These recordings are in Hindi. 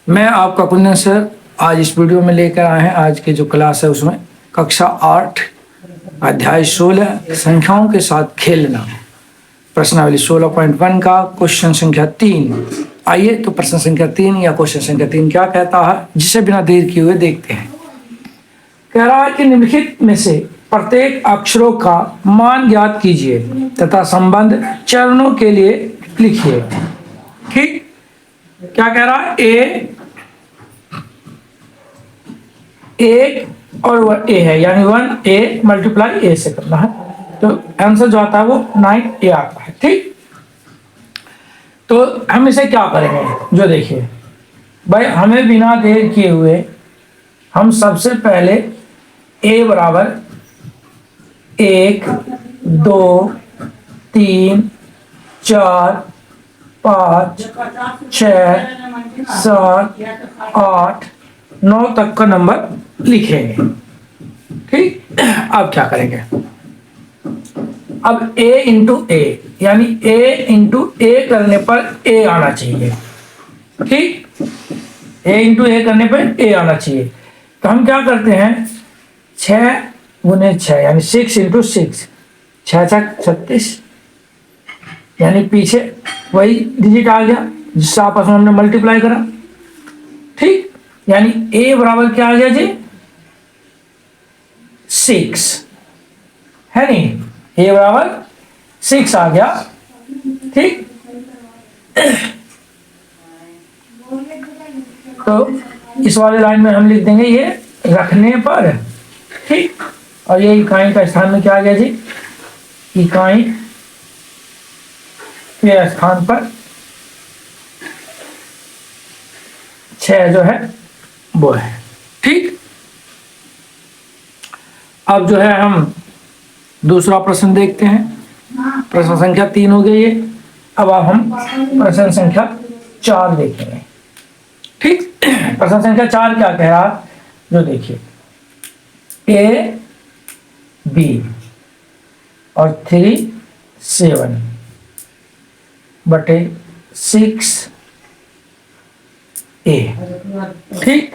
मैं आपका कुंदन सर आज इस वीडियो में लेकर आए हैं। आज की जो क्लास है उसमें कक्षा 8 अध्याय 16 संख्याओं के साथ खेलना प्रश्नावली 16.1 का क्वेश्चन संख्या 3। आइए तो प्रश्न संख्या 3 या क्वेश्चन संख्या 3 क्या कहता है, जिसे बिना देर किए हुए देखते हैं। कह रहा है कि निम्नलिखित में से प्रत्येक अक्षरों का मान ज्ञात कीजिए तथा संबंध चरणों के लिए लिखिए। ठीक, क्या कह रहा है? एक और ए है, यानी 1a मल्टीप्लाई ए से करना है, तो आंसर जो आता है वो 9a आता है। ठीक, तो हम इसे क्या करेंगे, जो देखिए भाई, हमें बिना देर किए हुए हम सबसे पहले a बराबर 1 2 3 4 5 6 7 8 9 तक का नंबर लिखेंगे। ठीक, अब क्या करेंगे, अब a इंटू ए, यानी a इंटू ए करने पर a आना चाहिए। ठीक, a इंटू ए करने पर a आना चाहिए। तो हम क्या करते हैं, 6 गुने 6 यानी 6 इंटू 6, 6 6 36, यानी पीछे वही डिजिट आ गया जिससे आपस में हमने मल्टीप्लाई करा। ठीक, यानी a बराबर क्या आ गया जी, 6 है नहीं, a बराबर 6 आ गया। ठीक, तो इस वाले लाइन में हम लिख देंगे ये रखने पर। ठीक, और ये इकाई का स्थान में क्या आ गया जी, इकाई के स्थान पर 6 जो है वो है। ठीक, अब जो है हम दूसरा प्रश्न देखते हैं। प्रश्न संख्या 3 हो गई है। अब हम प्रश्न संख्या 4 देखेंगे। ठीक, प्रश्न संख्या 4 क्या कह रहा है, जो देखिए a b और 3 7 बटे 6 a। ठीक,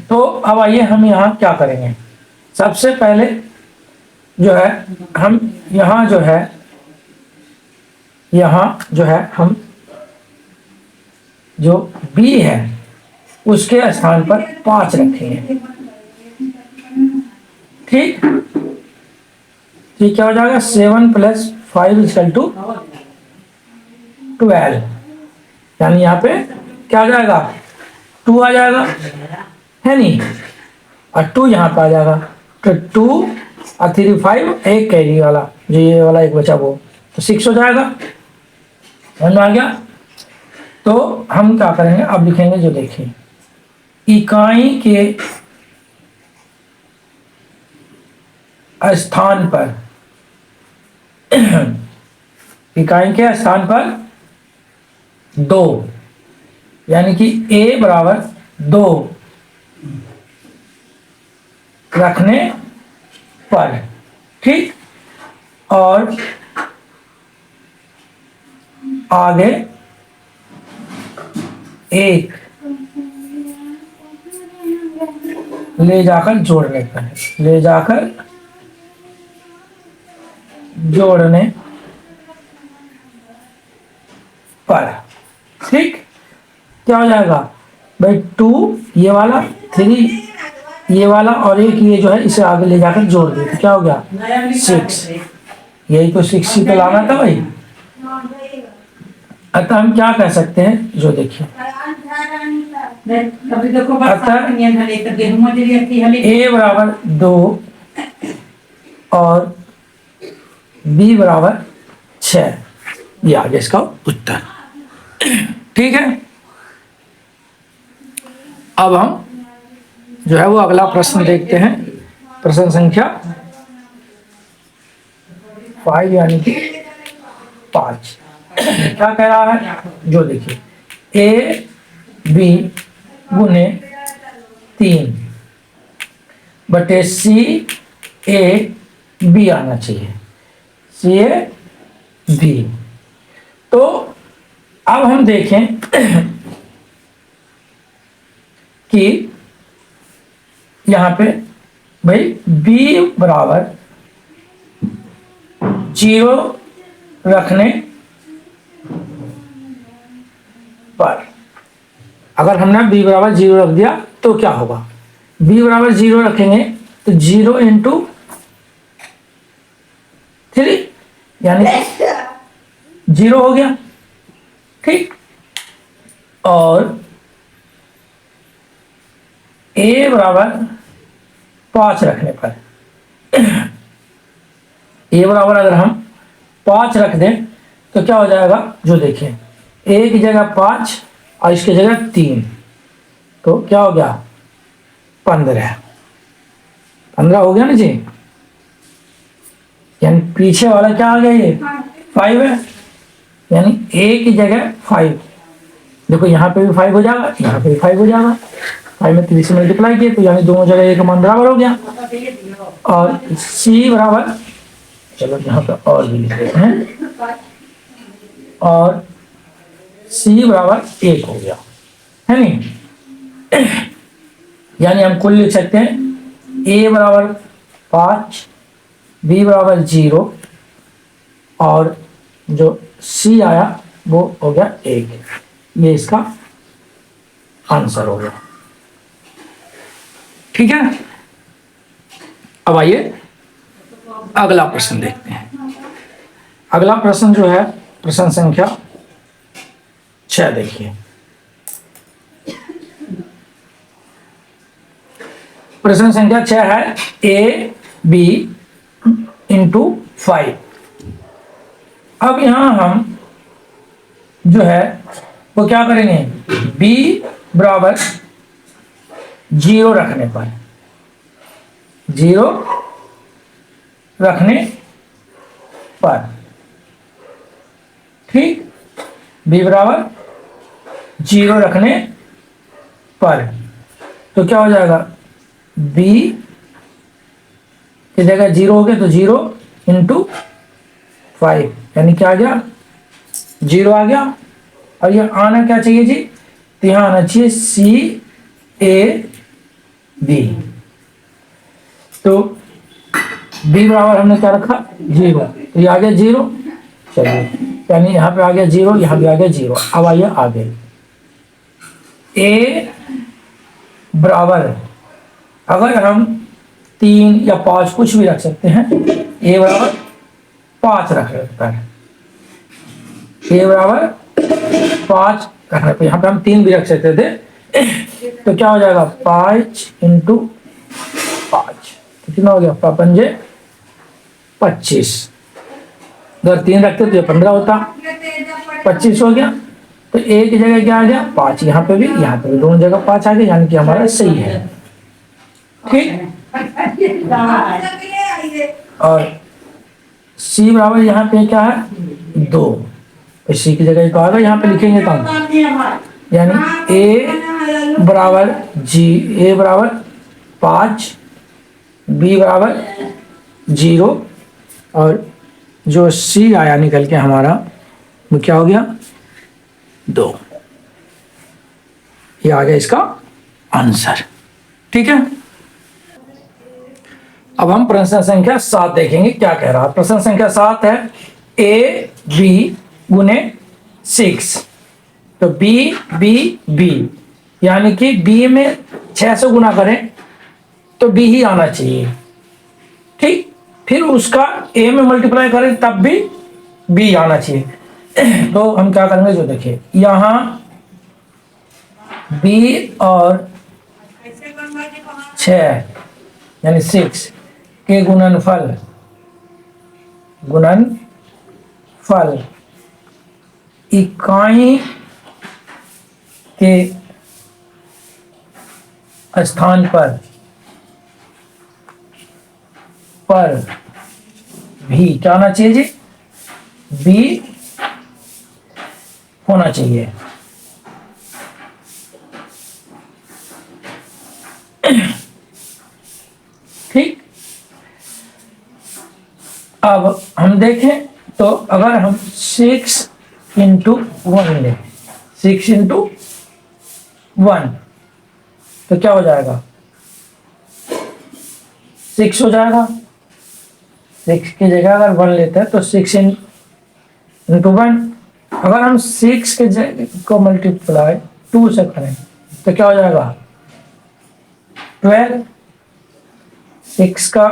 तो अब आइए हम यहाँ क्या करेंगे। सबसे पहले जो है हम यहाँ जो है हम जो b है उसके स्थान पर 5 रखेंगे। ठीक, क्या हो जाएगा, 7 + 5 = 12, यानी यहाँ पे क्या आ जाएगा, 2 आ जाएगा, है नहीं, और 2 यहाँ पे आ जाएगा, तो 2 और 3 5, एक कैरी वाला जो ये वाला एक बचा वो, तो 6 हो जाएगा। समझ में आ गया। तो हम क्या करेंगे, अब लिखेंगे, जो देखिए इकाई के स्थान पर इकाई के स्थान पर 2, यानी कि a बराबर 2 रखने पर। ठीक, और आगे 1 ले जाकर जोड़ने पर, ले जाकर जोड़ने पर। ठीक, क्या हो जाएगा भाई, 2 ये वाला, 3 ये वाला, और 1 ये जो है इसे आगे ले जाकर जोड़ दिए, तो क्या हो गया 6। यही तो 6 ही तो लाना था भाई। अतः हम क्या कह सकते हैं, जो देखिए a बराबर 2 और b बराबर 6, ये आ गया इसका उत्तर। ठीक है, अब हम जो है वो अगला प्रश्न देखते हैं। प्रश्न संख्या 5 यानी कि 5 क्या कह रहा है, जो देखिए a b गुने 3 बटे c a b आना चाहिए। सी ए बी। तो अब हम देखें कि यहां पे भाई बी बराबर 0 रखने पर, अगर हमने बी बराबर 0 रख दिया तो क्या होगा? बी बराबर 0 रखेंगे तो 0 इंटू 3 यानी 0 हो गया, ठीक। और ए बराबर 5 रखने पर, ए बराबर अगर हम 5 रख दें तो क्या हो जाएगा? जो देखिए ए की जगह 5 और इसकी जगह 3, तो क्या हो गया? 15 हो गया ना जी। यानी पीछे वाला क्या आ गया? ये 5 है, यानी ए की जगह 5। देखो यहाँ पे भी 5 हो जाएगा, यहाँ पे भी 5 हो जाएगा। 5 में 3 से मल्टीप्लाई किए तो यानी दोनों जगह ए का मान बराबर हो गया। और सी बराबर, चलो यहाँ पे और भी लिख देते हैं, और सी बराबर 1 हो गया, है नहीं? यानी हम कुल लिख सकते हैं ए बराबर 5, बी बराबर 0 और जो सी आया वो हो गया 1। ये इसका आंसर हो गया, ठीक है। अब आइए अगला प्रश्न देखते हैं। अगला प्रश्न जो है प्रश्न संख्या 6 देखिए। प्रश्न संख्या 6 है ए बी इंटू 5। अब यहां हम जो है वो क्या करेंगे? b बराबर 0 रखने पर, 0 रखने पर, ठीक। b बराबर 0 रखने पर तो क्या हो जाएगा? b की जगह 0 हो गया तो 0 इंटू 5 यानी क्या आ गया? 0 आ गया। और ये आना क्या चाहिए जी? तो यहां आना चाहिए सी ए बी। तो बी बराबर हमने क्या रखा? 0, तो ये आ गया 0। चलिए, यानी यहाँ पे आ गया 0, यहाँ भी आ गया 0। अब आइए आगे, ए बराबर, अगर हम 3 या 5 कुछ भी रख सकते हैं, ए बराबर 5 रख सकता है, ए बराबर 5 रखने पर, यहाँ पे हम 3 भी रख सकते थे, तो क्या हो जाएगा? 5 इंटू 5 कितना हो गया? 5 पंजे 25। अगर 3 रखते तो ये 15 होता, 25 हो गया। तो ए की जगह क्या आ गया? 5। यहाँ पे भी दोनों जगह 5 आ गया, यानी कि हमारा सही है, ठीक। और सी बराबर यहाँ पे क्या है? 2। तो सी की जगह तो आ गया, यहाँ पे लिखेंगे तो यानी ए बराबर 5, बी बराबर 0 और जो सी आया निकल के हमारा वो क्या हो गया? 2। ये आ गया इसका आंसर, ठीक है। अब हम प्रश्न संख्या 7 देखेंगे क्या कह रहा है। प्रश्न संख्या 7 है ए बी गुने 6। तो बी बी बी, यानी कि बी में 6 से गुना करें तो बी ही आना चाहिए, ठीक। फिर उसका ए में मल्टीप्लाई करें तब भी बी आना चाहिए। तो हम क्या करेंगे? जो देखिए यहां बी और 6 यानी 6 के गुणनफल इकाई के स्थान पर भी क्या होना चाहिए जी? बी होना चाहिए, ठीक। अब हम देखें तो अगर हम 6 इंटू 1 लें, 6 इंटू 1 तो क्या हो जाएगा, 6 हो जाएगा। 6 की जगह अगर 1 लेते हैं तो 6 इंटू 1। अगर हम 6 के को मल्टीप्लाई 2 से करें तो क्या हो जाएगा, 12। 6 का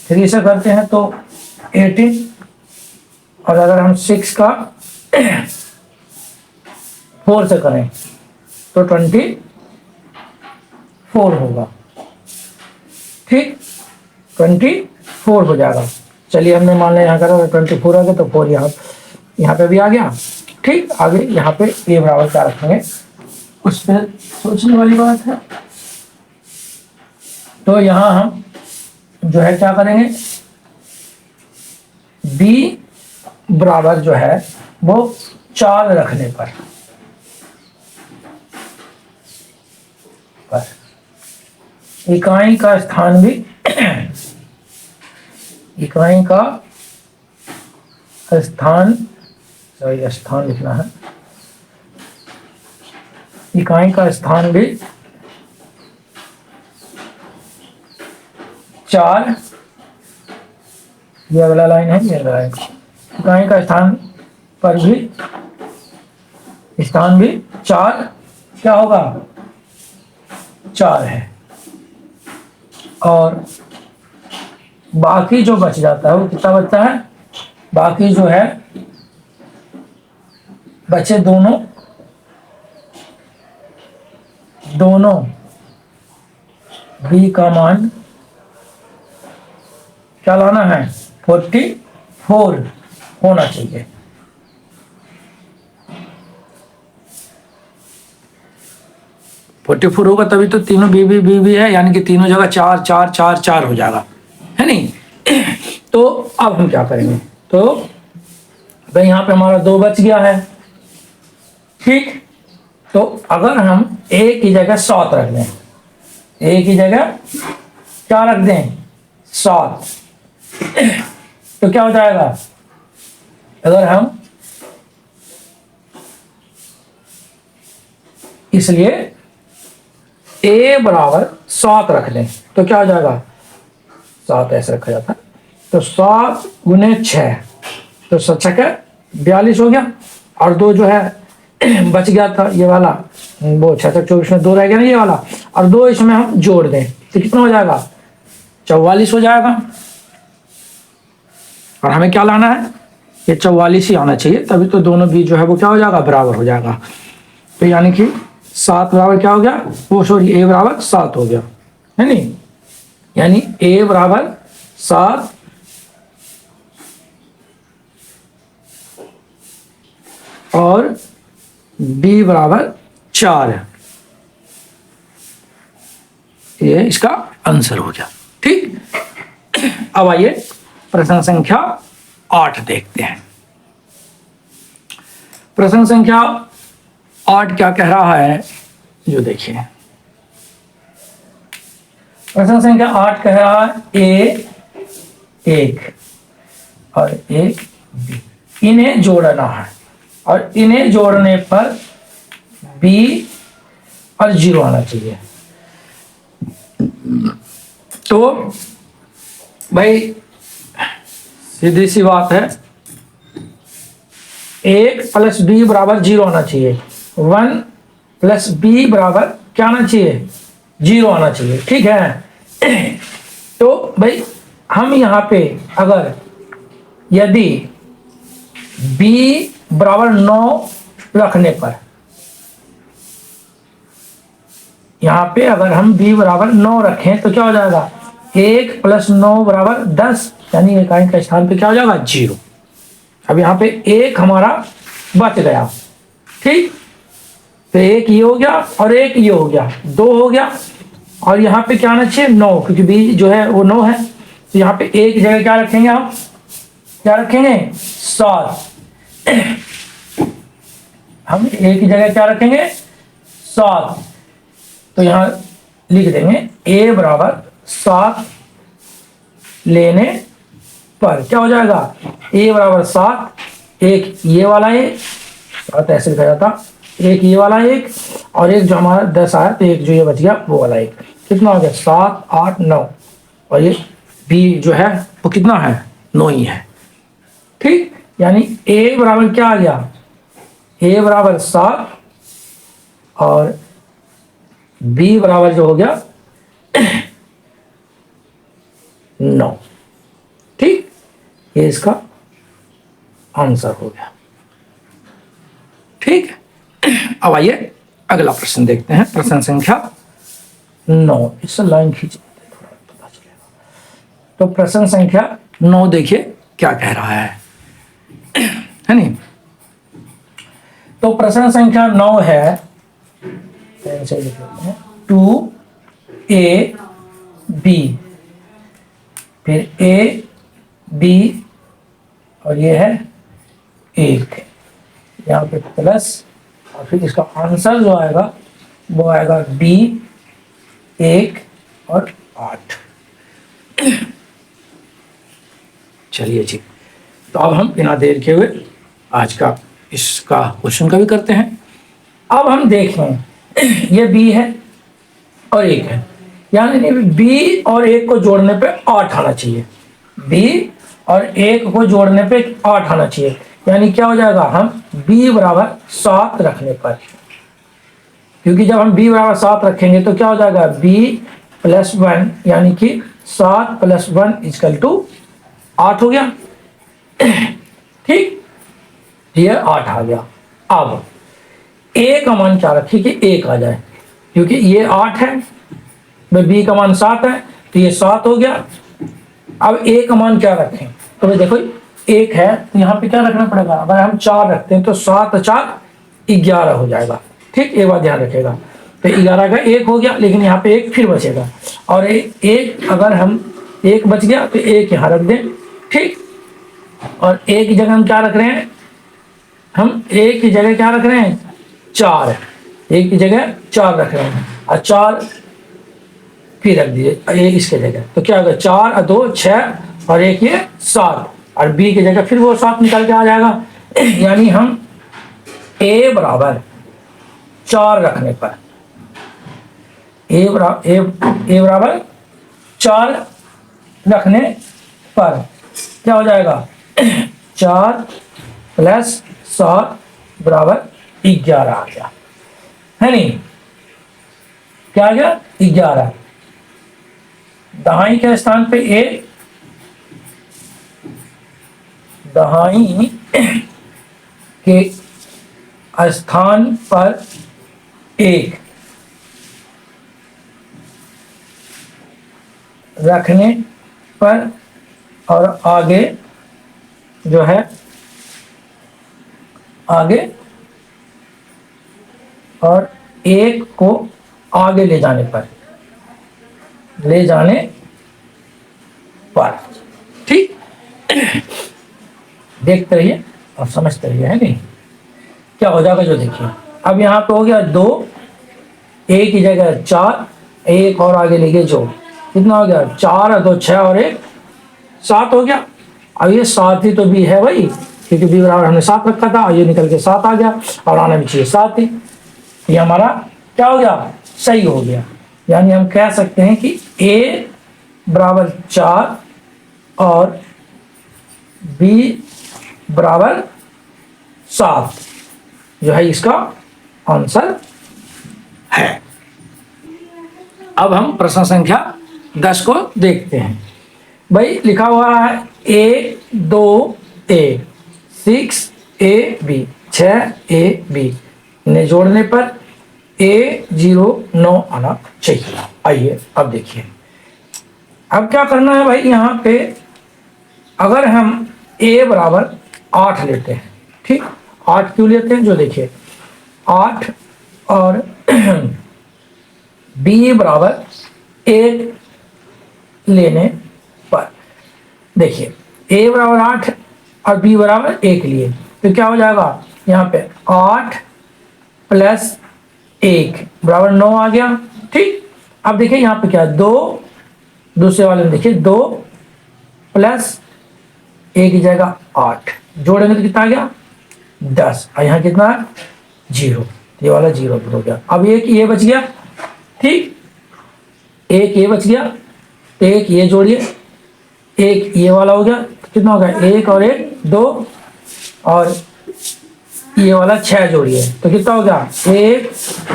3 से करते हैं तो 18, और अगर हम 6 का 4 से करें तो 24 होगा। ठीक, 24 हो जाएगा। चलिए हमने मान लिया यहाँ करा 24 आ गया तो 4 यहाँ पे भी आ गया। ठीक, आगे यहाँ पे ए बराबर क्या रखेंगे उस पर सोचने वाली बात है। तो यहाँ हम जो है क्या करेंगे, बी बराबर जो है वो 4 रखने पर इकाई का स्थान भी इकाई का स्थान, सॉरी स्थान लिखना है, इकाई का स्थान भी 4, ये अगला लाइन है, ये अगला लाइन, इकाई का स्थान पर भी स्थान भी 4 क्या होगा, 4 है। और बाकी जो बच जाता है वो कितना बचता है, बाकी जो है बचे दोनों बी का मान क्या लाना है, 44 होना चाहिए। फोर्टी फोर होगा तभी तो तीनों बी है, यानी कि तीनों जगह 4 4 4 4 हो जाएगा, है नहीं। तो अब हम क्या करेंगे, तो भाई यहाँ पे हमारा 2 बच गया है। ठीक, तो अगर हम a की जगह 7 रख दें, a की जगह क्या रख दें, 7, तो क्या हो जाएगा, अगर हम इसलिए a बराबर 7 रख लें तो क्या हो जाएगा, 7 ऐसे रखा जाता है तो 7 गुने 6 तो 7 42 हो गया, और 2 जो है बच गया था ये वाला, वो 6 24 में 2 रह गया ना ये वाला, और 2 इसमें हम जोड़ दें तो कितना हो जाएगा, 44 हो जाएगा। और हमें क्या लाना है, ये 44 ही आना चाहिए, तभी तो दोनों बी जो है वो क्या हो जाएगा, बराबर हो जाएगा। तो यानी कि 7 बराबर क्या हो गया, वो सॉरी a बराबर 7 हो गया, है नहीं, यानी a बराबर 7 और b बराबर 4, ये इसका आंसर हो गया। ठीक, अब आइए प्रश्न संख्या 8 देखते हैं। प्रश्न संख्या 8 क्या कह रहा है, जो देखिए प्रश्न संख्या 8 कह रहा है A1 और A2, इन्हें जोड़ना है, और इन्हें जोड़ने पर B और 0 आना चाहिए। तो भाई सीधी सी बात है, 1 + b बराबर 0 आना चाहिए, 1 + b बराबर क्या आना चाहिए, 0 आना चाहिए। ठीक है, तो भाई हम यहाँ पे अगर यदि b बराबर 9 रखने पर, यहाँ पे अगर हम b बराबर 9 रखें तो क्या हो जाएगा, 1 + 9 बराबर 10, यानी इकाई के स्थान पे क्या हो जाएगा, 0। अब यहाँ पे 1 हमारा बच गया। ठीक, तो 1 ये हो गया और 1 ये हो गया, 2 हो गया, और यहाँ पे क्या आना चाहिए, 9, क्योंकि b जो है वो 9 है। तो यहाँ पे 1 की जगह क्या रखेंगे, हम क्या रखेंगे, 7। हम 1 की जगह क्या रखेंगे, 7। तो यहाँ लिख देंगे a बराबर 7 लेने पर क्या हो जाएगा, a बराबर 7, एक ये वाला एक, तो ऐसे लिखा जाता, एक ये वाला एक, और एक जो हमारा 10 आया तो एक जो ये बच गया वो वाला एक, कितना हो गया 7 8 9, और ये b जो है वो कितना है 9 ही है। ठीक, यानी a बराबर क्या आ गया, a बराबर 7 और b बराबर जो हो गया 9। ठीक, ये इसका आंसर हो गया। ठीक है, अब आइए अगला प्रश्न देखते हैं, प्रश्न संख्या 9। इससे लाइन खींच देते थोड़ा पता चलेगा। तो प्रश्न संख्या 9 देखिए क्या कह रहा है नहीं। तो प्रश्न संख्या 9 है 2ab, फिर a b और ये है 1, यहाँ पे प्लस, और फिर इसका आंसर जो आएगा वो आएगा b 1 और 8। चलिए जी, तो अब हम बिना देर के हुए आज का इसका क्वेश्चन का भी करते हैं। अब हम देखें ये b है और 1 है, यानी b और 1 को जोड़ने पे 8 आना चाहिए, b और 1 को जोड़ने पे 8 आना चाहिए, यानी क्या हो जाएगा, हम b बराबर 7 रखने पर, क्योंकि जब हम b बराबर 7 रखेंगे तो क्या हो जाएगा b प्लस 1, यानी कि 7 प्लस 1 इक्वल टू 8 हो गया। ठीक, ये 8 आ गया। अब a का मान क्या रखें कि 1 आ जाए, क्योंकि ये 8 है, b का मान 7 है तो ये 7 हो गया। अब a का मान क्या रखें, तो भाई देखो 1 है तो यहाँ पे क्या रखना पड़ेगा, अगर हम 4 रखते हैं तो 7 4 11 हो जाएगा। ठीक, एक बात ध्यान रखिएगा, तो 11 का 1 हो गया, लेकिन यहाँ पे 1 फिर बचेगा, और एक अगर हम 1 बच गया तो 1 यहाँ रख दें। ठीक, और 1 की जगह हम क्या रख रहे हैं, हम 1 की जगह क्या रख रहे हैं 4, 1 की जगह 4 रख रहे हैं, और 4 फिर रख दीजिए इसके जगह, तो क्या होगा 4 और 2 6 और 1 ये 7, और b की जगह फिर वो 7 निकल के आ जाएगा। यानी हम a बराबर 4 रखने पर, a बराबर 4 रखने पर क्या हो जाएगा 4 प्लस 7 बराबर 11 आ गया, है नहीं, क्या आ गया 11। दहाई के स्थान पे a, दहाई के स्थान पर 1 रखने पर, और आगे जो है आगे और 1 को आगे ले जाने पर, ठीक, देखते रहिए और समझते रहिए, है नहीं, क्या हो जाएगा जो देखिए। अब यहाँ पे हो गया 2, a की जगह 4, 1 और आगे लेके जो कितना हो गया 4 और 2 6 और 1 7 हो गया। अब ये 7 ही तो b है भाई, क्योंकि b बराबर हमने 7 रखा था, और ये निकल के 7 आ गया, और आना भी चाहिए 7 ही, ये हमारा क्या हो गया सही हो गया। यानी हम कह सकते हैं कि a बराबर 4 और b बराबर 7 जो है इसका आंसर है। अब हम प्रश्न संख्या 10 को देखते हैं। भाई लिखा हुआ है a2a 6ab 6ab ने जोड़ने पर a09 आना चाहिए। आइए अब देखिए, अब क्या करना है भाई, यहाँ पे अगर हम a बराबर 8 लेते हैं, ठीक, 8 क्यों लेते हैं जो देखिए 8, और b बराबर 1 लेने पर देखिए a बराबर 8 और b बराबर 1 लिए तो क्या हो जाएगा, यहाँ पे 8 प्लस 1 बराबर 9 आ गया। ठीक, अब देखिए यहाँ पे क्या है 2, दूसरे वाले में देखिए 2 प्लस ए की जगह 8, जोड़ेंगे तो कितना आ गया 10, और यहाँ कितना है 0, ये वाला 0 हो गया। अब एक ये बच गया, ठीक, एक ये बच गया, एक ये जोड़िए, एक ये वाला हो गया, तो कितना हो गया 1 और 1 2, और ये वाला 6 जोड़िए तो कितना हो गया 1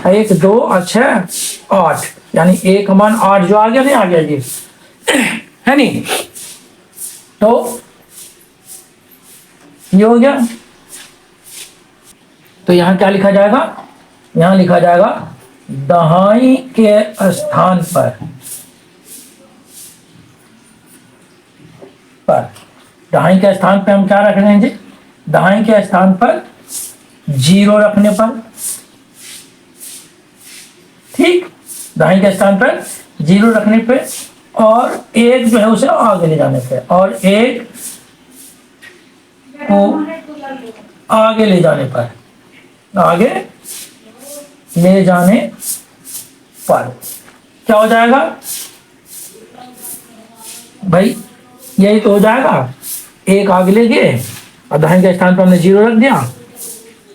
1 2 और 6 8, यानी 1 का मान 8 जो आ गया, नहीं आ गया जी, है नहीं। तो ये हो गया। तो यहाँ क्या लिखा जाएगा, यहाँ लिखा जाएगा दहाई के स्थान पर दहाई के स्थान पर हम क्या रख रहे हैं जी, दहाई के स्थान पर 0 रखने पर, ठीक, दहाई के स्थान पर 0 रखने पे, और 1 जो है उसे आगे ले जाने पे, और 1 को आगे ले जाने पर, आगे ले जाने पर क्या हो जाएगा भाई, यही तो हो जाएगा, 1 आगे ले गए और दहाई के स्थान पर हमने 0 रख दिया,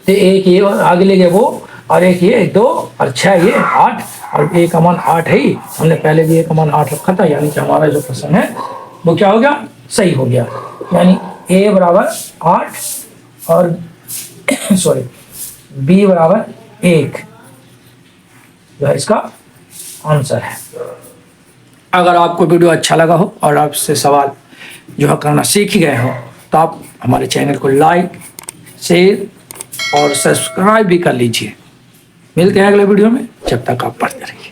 तो 1 ये आगे ले गए वो, और 1 ये 2 और 6 ये 8, और 1 का मान 8 है ही, हमने पहले भी 1 का मान 8 रखा था, यानी कि हमारा जो प्रश्न है वो क्या हो गया, सही हो गया, यानी a बराबर 8 और सॉरी b बराबर 1 जो है इसका आंसर है। अगर आपको वीडियो अच्छा लगा हो और आपसे सवाल जो है करना सीख गए हो, तो आप हमारे चैनल को लाइक शेयर और सब्सक्राइब भी कर लीजिए। मिलते हैं अगले वीडियो में, जब तक आप पढ़ते रहिए।